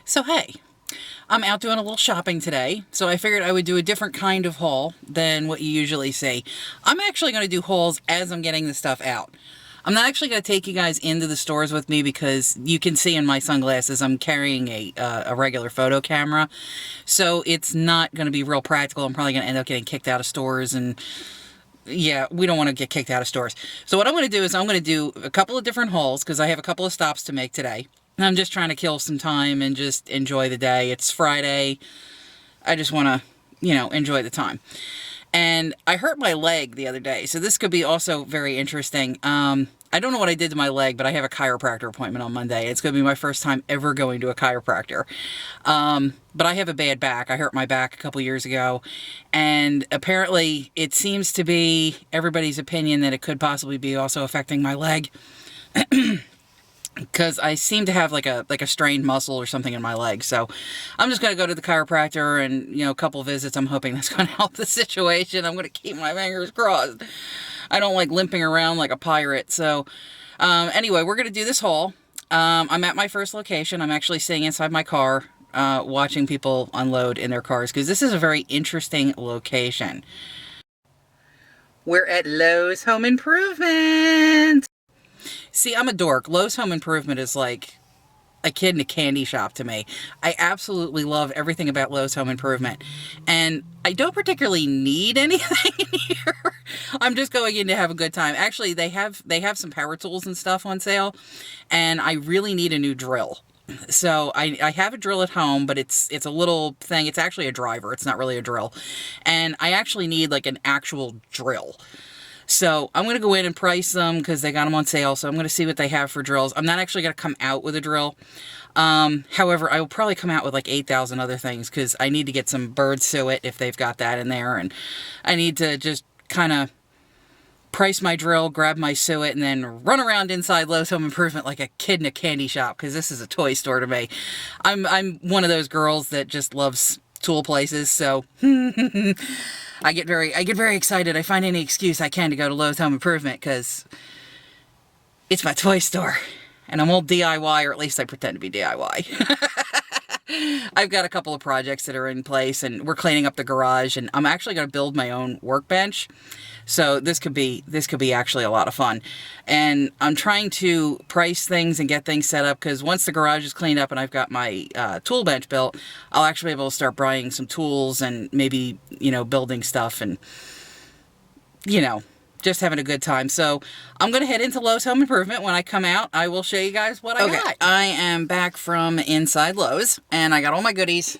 So hey, I'm out doing a little shopping today, so I figured I would do a different kind of haul than what you usually see. I'm actually going to do hauls as I'm getting the stuff out. I'm not actually going to take you guys into the stores with me because you can see in my sunglasses I'm carrying a regular photo camera, so it's not going to be real practical. I'm probably going to end up getting kicked out of stores, and yeah, we don't want to get kicked out of stores. So what I'm going to do is I'm going to do a couple of different hauls because I have a couple of stops to make today. I'm just trying to kill some time and just enjoy the day. It's Friday. I just want to, enjoy the time. And I hurt my leg the other day, so this could be also very interesting. I don't know what I did to my leg, but I have a chiropractor appointment on Monday. It's going to be my first time ever going to a chiropractor. But I have a bad back. I hurt my back a couple years ago, and apparently it seems to be everybody's opinion that it could possibly be also affecting my leg. Because I seem to have like a strained muscle or something in my leg. So I'm just going to go to the chiropractor and, a couple visits. I'm hoping that's going to help the situation. I'm going to keep my fingers crossed. I don't like limping around like a pirate. So anyway, we're going to do this haul. I'm at my first location. I'm actually sitting inside my car watching people unload in their cars because this is a very interesting location. We're at Lowe's Home Improvement. See, I'm a dork. Lowe's Home Improvement is like a kid in a candy shop to me. I absolutely love everything about Lowe's Home Improvement. And I don't particularly need anything in here. I'm just going in to have a good time. Actually, they have some power tools and stuff on sale, and I really need a new drill. So I have a drill at home, but it's a little thing. It's actually a driver. It's not really a drill. And I actually need like an actual drill. So I'm going to go in and price them because they got them on sale. So I'm going to see what they have for drills. I'm not actually going to come out with a drill. However, I will probably come out with like 8,000 other things because I need to get some bird suet if they've got that in there. And I need to just kind of price my drill, grab my suet, and then run around inside Lowe's Home Improvement like a kid in a candy shop because this is a toy store to me. I'm one of those girls that just loves tool places, so I get very excited. I find any excuse I can to go to Lowe's Home Improvement because it's my toy store, and I'm old DIY, or at least I pretend to be DIY. I've got a couple of projects that are in place, and we're cleaning up the garage, and I'm actually going to build my own workbench. So this could be actually a lot of fun. And I'm trying to price things and get things set up because once the garage is cleaned up and I've got my tool bench built, I'll actually be able to start buying some tools and maybe, building stuff and, just having a good time. So I'm going to head into Lowe's Home Improvement. When I come out, I will show you guys what I got. I am back from inside Lowe's and I got all my goodies.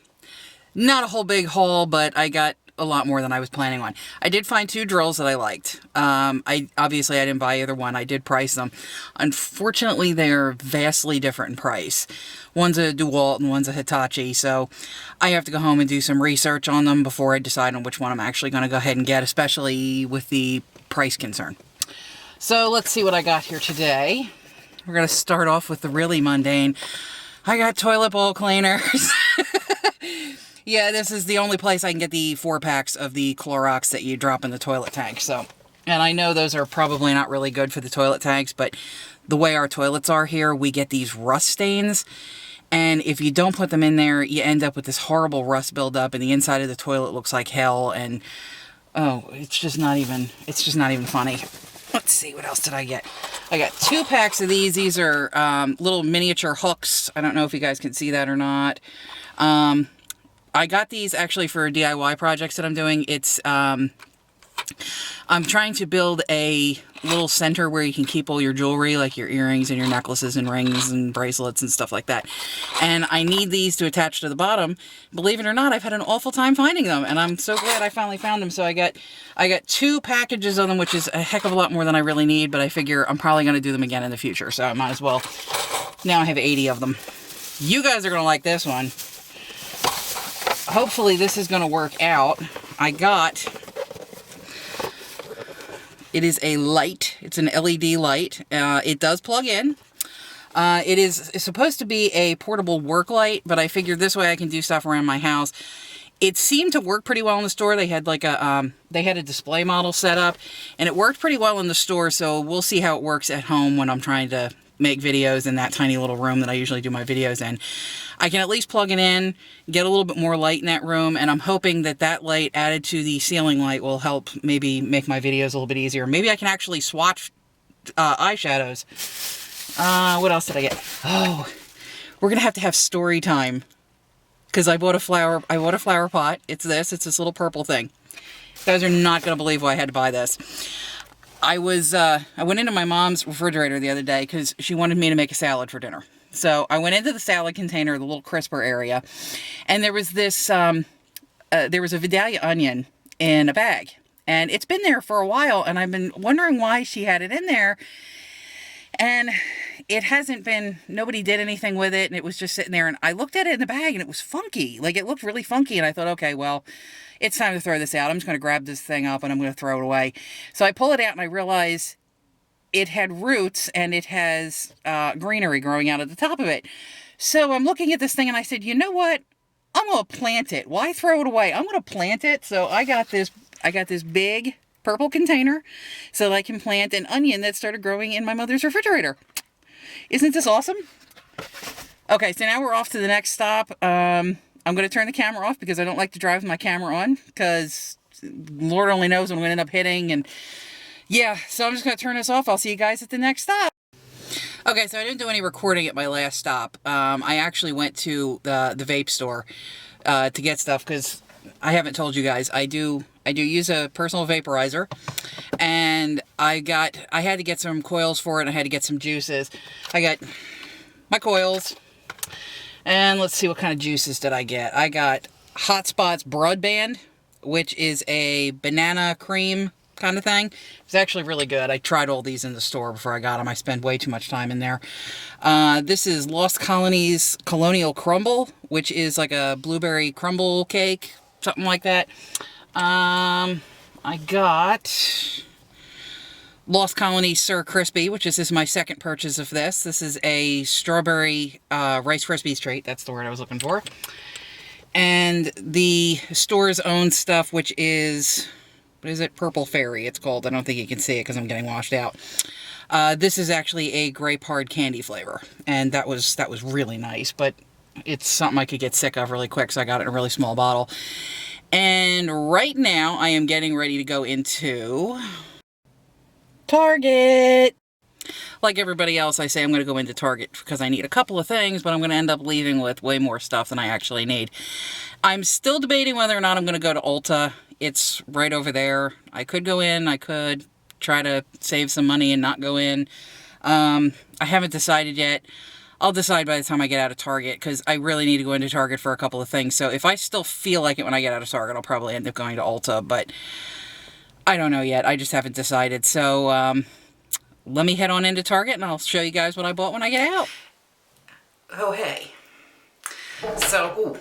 Not a whole big haul, but I got a lot more than I was planning on. I did find 2 drills that I liked. I didn't buy either one. I did price them. Unfortunately, they're vastly different in price. One's a DeWalt and one's a Hitachi, so I have to go home and do some research on them before I decide on which one I'm actually going to go ahead and get, especially with the price concern. So let's see what I got here today. We're going to start off with the really mundane. I got toilet bowl cleaners. Yeah, this is the only place I can get the 4-packs of the Clorox that you drop in the toilet tank. So, and I know those are probably not really good for the toilet tanks, but the way our toilets are here, we get these rust stains. And if you don't put them in there, you end up with this horrible rust buildup, and the inside of the toilet looks like hell. And oh, it's just not even funny. Let's see, what else did I get? I got 2 packs of these. These are little miniature hooks. I don't know if you guys can see that or not. I got these actually for DIY projects that I'm doing. It's, I'm trying to build a little center where you can keep all your jewelry, like your earrings and your necklaces and rings and bracelets and stuff like that. And I need these to attach to the bottom. Believe it or not, I've had an awful time finding them, and I'm so glad I finally found them. So I got 2 packages of them, which is a heck of a lot more than I really need, but I figure I'm probably going to do them again in the future, so I might as well. Now I have 80 of them. You guys are going to like this one. Hopefully this is going to work out. It is a light. It's an LED light. It does plug in. It's supposed to be a portable work light, but I figured this way I can do stuff around my house. It seemed to work pretty well in the store. They had like a display model set up, and it worked pretty well in the store, so we'll see how it works at home when I'm trying to make videos in that tiny little room that I usually do my videos in. I can at least plug it in, get a little bit more light in that room, and I'm hoping that that light added to the ceiling light will help maybe make my videos a little bit easier. Maybe I can actually swatch eyeshadows. What else did I get? Oh, we're gonna have story time, because I bought a flower pot. It's this little purple thing. You guys are not gonna believe why I had to buy this. I went into my mom's refrigerator the other day because she wanted me to make a salad for dinner. So I went into the salad container, the little crisper area, and there was this, there was a Vidalia onion in a bag. And it's been there for a while, and I've been wondering why she had it in there. And it hasn't been, nobody did anything with it, and it was just sitting there. And I looked at it in the bag, and it was funky. Like, it looked really funky, and I thought, okay, well, it's time to throw this out. I'm just going to grab this thing up, and I'm going to throw it away. So I pull it out, and I realize it had roots, and it has greenery growing out at the top of it. So I'm looking at this thing, and I said, you know what? I'm going to plant it. Why throw it away? I'm going to plant it. So I got this big purple container so that I can plant an onion that started growing in my mother's refrigerator. Isn't this awesome? Okay, so now we're off to the next stop. I'm going to turn the camera off because I don't like to drive with my camera on, because Lord only knows what I'm going to end up hitting. And yeah, so I'm just going to turn this off. I'll see you guys at the next stop. Okay, so I didn't do any recording at my last stop. I actually went to the vape store to get stuff, because I haven't told you guys, I do use a personal vaporizer, and I had to get some coils for it, and I had to get some juices. I got my coils, and let's see, what kind of juices did I get? I got Hot Spots Broadband, which is a banana cream kind of thing. It's actually really good. I tried all these in the store before I got them. I spend way too much time in there. This is Lost Colony's Colonial Crumble, which is like a blueberry crumble cake, something like that. I got Lost Colony Sir Crispy, which is my second purchase of this. This is a strawberry Rice Krispies treat. That's the word I was looking for. And the store's own stuff, which is, what is it? Purple Fairy, it's called. I don't think you can see it because I'm getting washed out. This is actually a grape hard candy flavor, and that was really nice, but it's something I could get sick of really quick, so I got it in a really small bottle. And right now, I am getting ready to go into Target. Like everybody else, I say I'm going to go into Target because I need a couple of things, but I'm going to end up leaving with way more stuff than I actually need. I'm still debating whether or not I'm going to go to Ulta. It's right over there. I could go in. I could try to save some money and not go in. I haven't decided yet. I'll decide by the time I get out of Target, because I really need to go into Target for a couple of things. So if I still feel like it when I get out of Target, I'll probably end up going to Ulta, but I don't know yet. I just haven't decided. So let me head on into Target, and I'll show you guys what I bought when I get out. Oh, hey. So,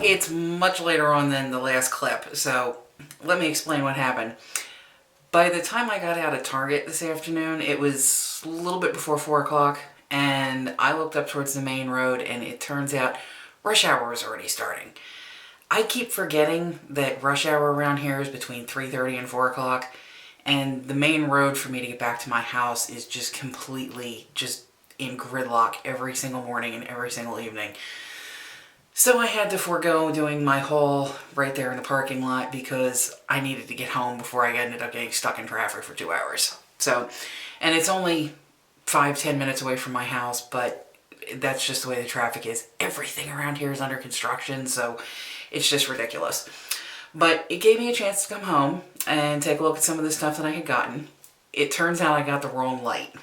it's much later on than the last clip, so let me explain what happened. By the time I got out of Target this afternoon, it was a little bit before 4 o'clock, and I looked up towards the main road, and it turns out rush hour was already starting. I keep forgetting that rush hour around here is between 3:30 and 4 o'clock, and the main road for me to get back to my house is just completely just in gridlock every single morning and every single evening. So I had to forego doing my haul right there in the parking lot because I needed to get home before I ended up getting stuck in traffic for 2 hours. So, and it's only 5-10 minutes away from my house, but that's just the way the traffic is. Everything around here is under construction, so it's just ridiculous. But it gave me a chance to come home and take a look at some of the stuff that I had gotten. It turns out I got the wrong light.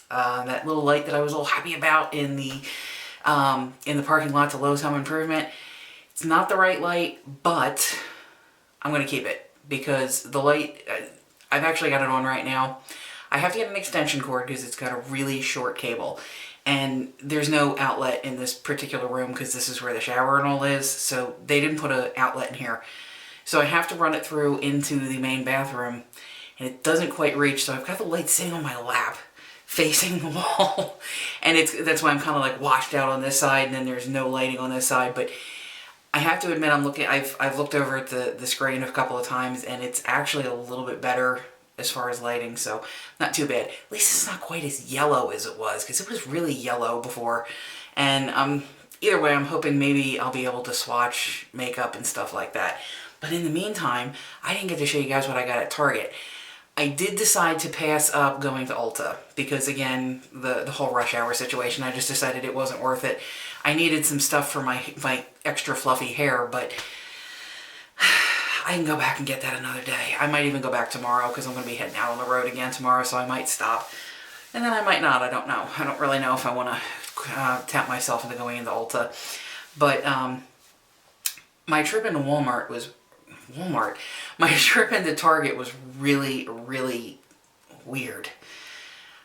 That little light that I was all happy about in the parking lot to Lowe's Home Improvement, it's not the right light, but I'm going to keep it because the light, I've actually got it on right now. I have to get an extension cord because it's got a really short cable, and there's no outlet in this particular room because this is where the shower and all is, so they didn't put an outlet in here. So I have to run it through into the main bathroom, and it doesn't quite reach, so I've got the light sitting on my lap facing the wall, and that's why I'm kind of like washed out on this side, and then there's no lighting on this side. But I have to admit, I've looked over at the screen a couple of times, and it's actually a little bit better as far as lighting, so not too bad. At least it's not quite as yellow as it was, because it was really yellow before. And either way, I'm hoping maybe I'll be able to swatch makeup and stuff like that. But in the meantime, I didn't get to show you guys what I got at Target. I did decide to pass up going to Ulta because, again, the whole rush hour situation, I just decided it wasn't worth it. I needed some stuff for my extra fluffy hair, but I can go back and get that another day. I might even go back tomorrow because I'm going to be heading out on the road again tomorrow, so I might stop. And then I might not, I don't know. I don't really know if I want to tap myself into going into Ulta. But my trip into my trip into Target was really, really weird.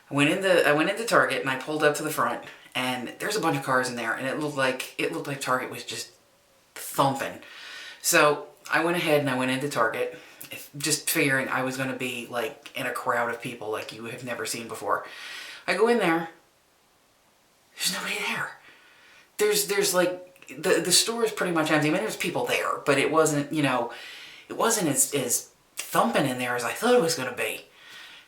I went into Target and I pulled up to the front, and there's a bunch of cars in there, and it looked like Target was just thumping. So I went ahead and I went into Target, just figuring I was going to be like in a crowd of people like you have never seen before. I go in there, there's nobody there. There's like, the store is pretty much empty. I mean, there's people there, but it wasn't, you know, it wasn't as thumping in there as I thought it was going to be.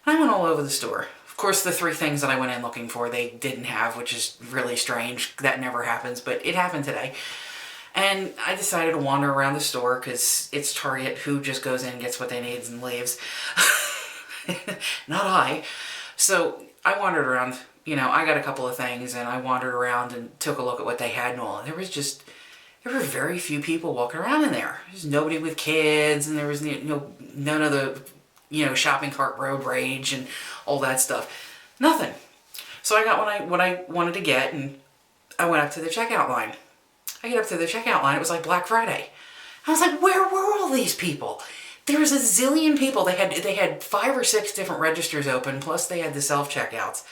And I went all over the store. Of course, the 3 things that I went in looking for, they didn't have, which is really strange. That never happens, but it happened today. And I decided to wander around the store because it's Target. Who just goes in, gets what they need, and leaves? Not I. So I wandered around. You know, I got a couple of things, and I wandered around and took a look at what they had and all. And there were very few people walking around in there. There's nobody with kids, and there was none of the, shopping cart road rage and all that stuff. Nothing. So I got what I wanted to get, and I went up to the checkout line. I get up to the checkout line. It was like Black Friday. I was like, where were all these people? There was a zillion people. They had 5 or 6 different registers open, plus they had the self-checkouts.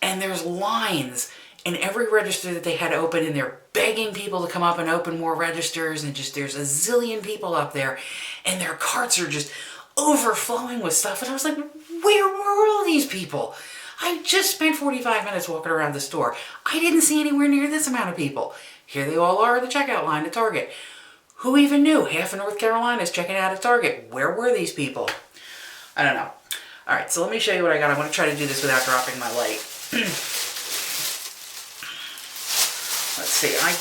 And there's lines in every register that they had open, and they're begging people to come up and open more registers, and just there's a zillion people up there, and their carts are just overflowing with stuff. And I was like, where were all these people? I just spent 45 minutes walking around the store. I didn't see anywhere near this amount of people. Here they all are at the checkout line at Target. Who even knew? Half of North Carolina is checking out at Target. Where were these people? I don't know. All right, so let me show you what I got. I want to try to do this without dropping my light. Let's see, I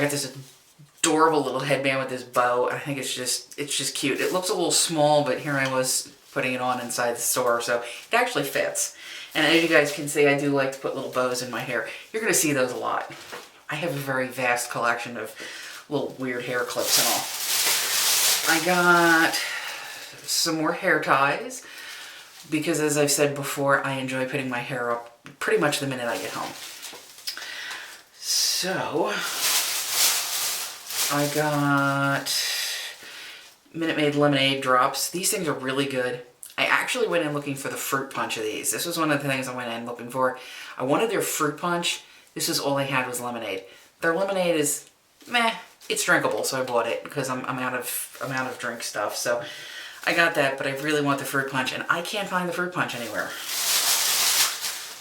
got this adorable little headband with this bow. I think it's just cute. It looks a little small, but here I was putting it on inside the store, so it actually fits. And as you guys can see, I do like to put little bows in my hair. You're going to see those a lot. I have a very vast collection of little weird hair clips and all. I got some more hair ties, because as I've said before, I enjoy putting my hair up pretty much the minute I get home. So I got Minute Maid lemonade drops. These things are really good. I actually went in looking for the fruit punch of these. This was one of the things I went in looking for. I wanted their fruit punch. This is all they had was lemonade. Their lemonade is meh. It's drinkable, so I bought it because I'm out of drink stuff. So I got that, but I really want the fruit punch, and I can't find the fruit punch anywhere.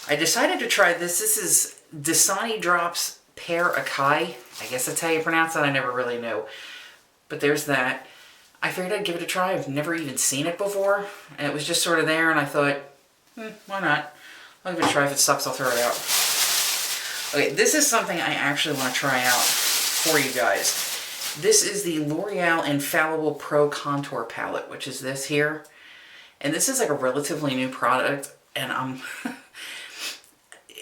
I decided to try this. This is Dasani Drops Pear Acai. I guess that's how you pronounce that. I never really knew. But there's that. I figured I'd give it a try. I've never even seen it before. And it was just sort of there, and I thought, why not? I'll give it a try. If it sucks, I'll throw it out. Okay, this is something I actually want to try out for you guys. This is the L'Oreal Infallible Pro Contour Palette, which is this here. And this is like a relatively new product, and I'm...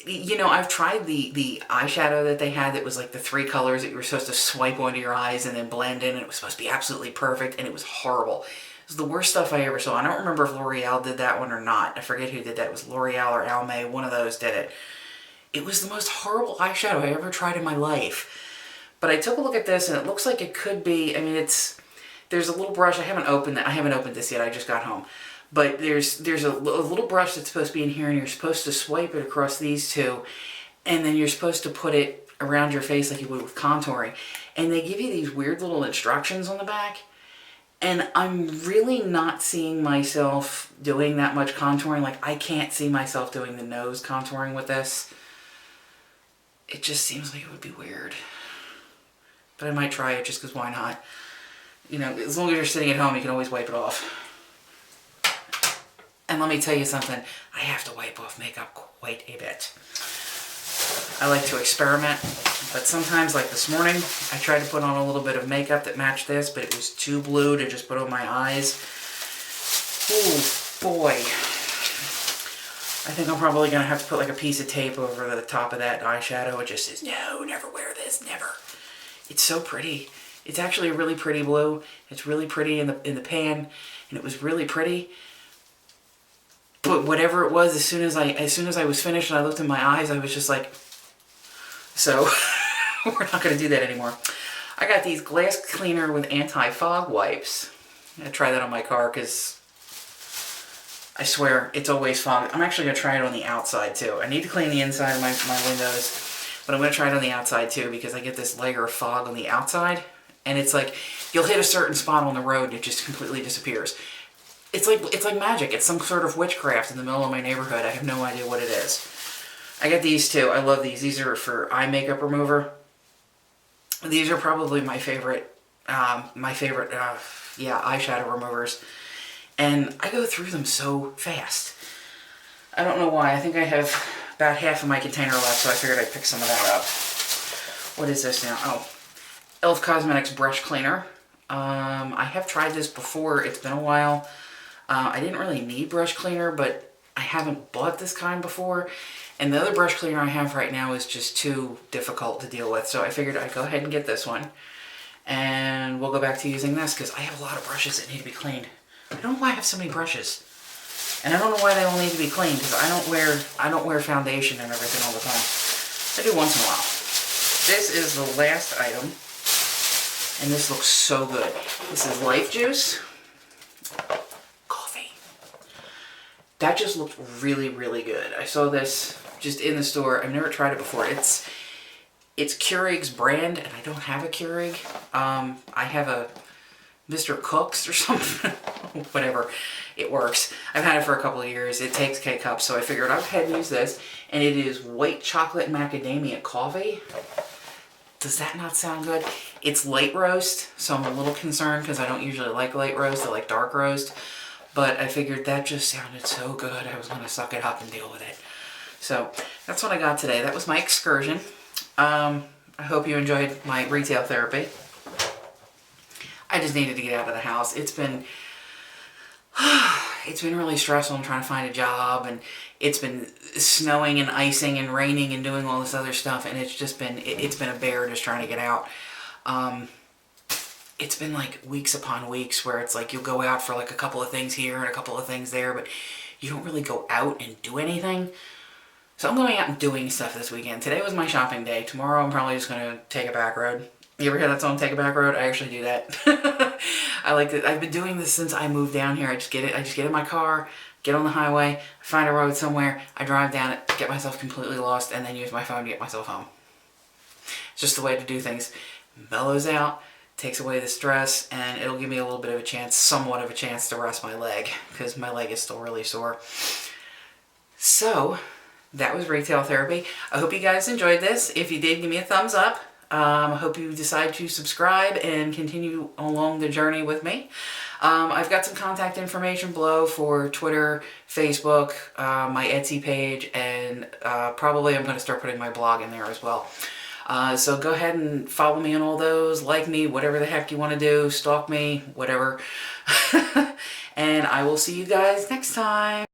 I've tried the eyeshadow that they had that was like the 3 colors that you were supposed to swipe onto your eyes and then blend in, and it was supposed to be absolutely perfect, and it was horrible. It was the worst stuff I ever saw. I don't remember if L'Oreal did that one or not. I forget who did that. It was L'Oreal or Almay. One of those did it. It was the most horrible eyeshadow I ever tried in my life. But I took a look at this, and it looks like it could be, there's a little brush. I haven't opened this yet. I just got home. But there's a little brush that's supposed to be in here, and you're supposed to swipe it across these 2, and then you're supposed to put it around your face like you would with contouring. And they give you these weird little instructions on the back, and I'm really not seeing myself doing that much contouring. Like, I can't see myself doing the nose contouring with this. It just seems like it would be weird. But I might try it just because why not? You know, as long as you're sitting at home, you can always wipe it off. And let me tell you something, I have to wipe off makeup quite a bit. I like to experiment, but sometimes, like this morning, I tried to put on a little bit of makeup that matched this, but it was too blue to just put on my eyes. Oh boy. I think I'm probably going to have to put like a piece of tape over the top of that eyeshadow. It just says, no, never wear this, never. It's so pretty. It's actually a really pretty blue. It's really pretty in the pan, and it was really pretty. But whatever it was, as soon as I was finished and I looked in my eyes, I was just like, so we're not going to do that anymore. I got these glass cleaner with anti-fog wipes. I'm going to try that on my car because I swear it's always fog. I'm actually going to try it on the outside too. I need to clean the inside of my windows, but I'm going to try it on the outside too because I get this layer of fog on the outside, and it's like you'll hit a certain spot on the road and it just completely disappears. It's like magic. It's some sort of witchcraft in the middle of my neighborhood. I have no idea what it is. I got these too. I love these. These are for eye makeup remover. These are probably my favorite eyeshadow removers. And I go through them so fast. I don't know why. I think I have about half of my container left, so I figured I'd pick some of that up. What is this now? Oh, e.l.f. Cosmetics Brush Cleaner. I have tried this before. It's been a while. I didn't really need brush cleaner, but I haven't bought this kind before. And the other brush cleaner I have right now is just too difficult to deal with. So I figured I'd go ahead and get this one. And we'll go back to using this because I have a lot of brushes that need to be cleaned. I don't know why I have so many brushes. And I don't know why they all need to be cleaned because I don't wear foundation and everything all the time. I do once in a while. This is the last item. And this looks so good. This is Life Juice. Coffee. That just looked really, really good. I saw this just in the store. I've never tried it before. It's Keurig's brand, and I don't have a Keurig. I have a Mr. Cook's or something. Whatever. It works. I've had it for a couple of years. It takes K-cups, so I figured I'd go ahead and use this. And it is white chocolate macadamia coffee. Does that not sound good? It's light roast, so I'm a little concerned because I don't usually like light roast. I like dark roast. But I figured that just sounded so good, I was going to suck it up and deal with it. So that's what I got today. That was my excursion. I hope you enjoyed my retail therapy. I just needed to get out of the house. It's been really stressful. I'm trying to find a job, and it's been snowing and icing and raining and doing all this other stuff, and it's been a bear just trying to get out. It's been like weeks upon weeks where it's like you'll go out for like a couple of things here and a couple of things there, but you don't really go out and do anything. So I'm going out and doing stuff this weekend. Today was my shopping day. Tomorrow I'm probably just going to take a back road. You ever hear that song, Take a Back Road? I actually do that. I like it. I've been doing this since I moved down here. I just get in my car, get on the highway, find a road somewhere, I drive down it, get myself completely lost, and then use my phone to get myself home. It's just the way to do things. Mellows out, takes away the stress, and it'll give me a little bit of a chance, somewhat of a chance to rest my leg, because my leg is still really sore. So, that was retail therapy. I hope you guys enjoyed this. If you did, give me a thumbs up. I hope you decide to subscribe and continue along the journey with me. I've got some contact information below for Twitter, Facebook, my Etsy page, and probably I'm going to start putting my blog in there as well. So go ahead and follow me on all those, like me, whatever the heck you want to do, stalk me, whatever. And I will see you guys next time.